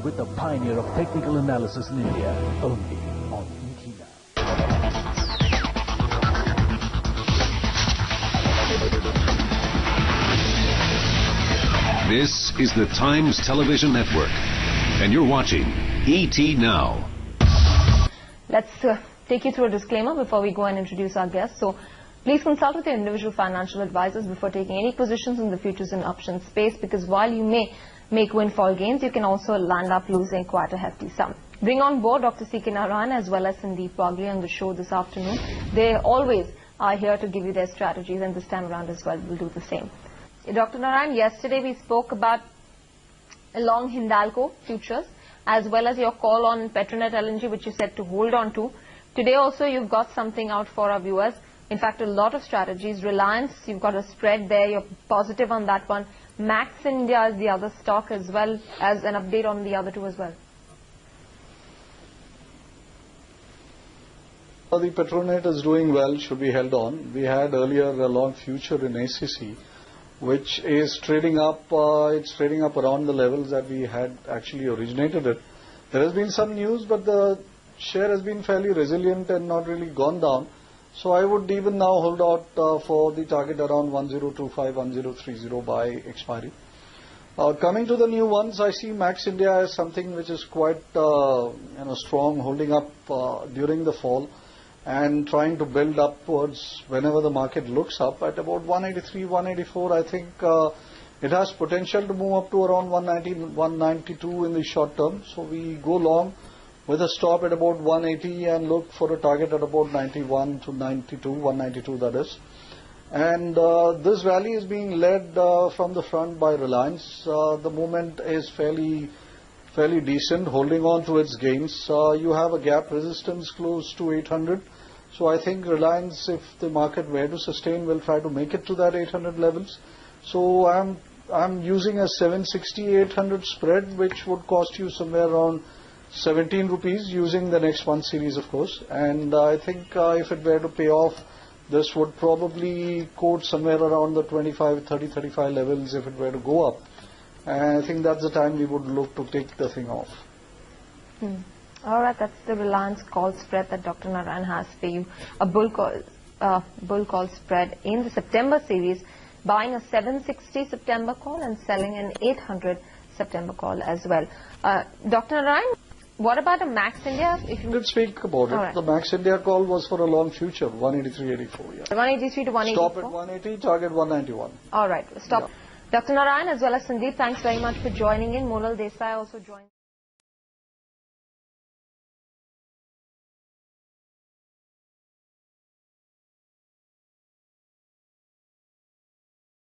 with the pioneer of technical analysis in India, only on ET Now. This is the Times Television Network, and you're watching ET Now. Let's take you through a disclaimer before we go and introduce our guests. So, please consult with your individual financial advisors before taking any positions in the futures and options space, because while you may make windfall gains, you can also land up losing quite a hefty sum. Bring on board Dr. C.K.NARAYAN as well as Sandeep on the show this afternoon. They always are here to give you their strategies, and this time around as well we'll do the same. Dr. Narayan, yesterday we spoke about long Hindalco futures as well as your call on Petronet LNG, which you said to hold on to. Today also you've got something out for our viewers. In fact, a lot of strategies. Reliance, you've got a spread there. You're positive on that one. Max India is the other stock, as well as an update on the other two as well. The Petronet is doing well, should be held on. We had earlier a long future in ACC, which is trading up. It's trading up around the levels that we had actually originated it. There has been some news, but the share has been fairly resilient and not really gone down. So I would even now hold out for the target around 1025, 1030 by expiry. Coming to the new ones, I see Max India as something which is quite strong, holding up during the fall and trying to build upwards whenever the market looks up at about 183, 184. I think it has potential to move up to around 190, 192 in the short term. So we go long with a stop at about 180 and look for a target at about 91 to 92, 192 that is. And this rally is being led from the front by Reliance. The movement is fairly decent, holding on to its gains. You have a gap resistance close to 800. So I think Reliance, if the market were to sustain, will try to make it to that 800 levels. So I'm using a 760-800 spread, which would cost you somewhere around 17 rupees, using the next one series, of course. And I think if it were to pay off, this would probably quote somewhere around the 25, 30, 35 levels if it were to go up. And I think that's the time we would look to take the thing off. All right, that's the Reliance call spread that Dr. Narayan has for you. A bull call spread in the September series, buying a 760 September call and selling an 800 September call as well. Dr. Narayan, what about a Max India? If you did speak about it. Right. The Max India call was for a long future, 183.84. Yeah. 183 to 184. Stop at 180, target 191. All right, stop. Yeah. Dr. Narayan as well as Sandeep, thanks very much for joining in. Monal Desai also joined.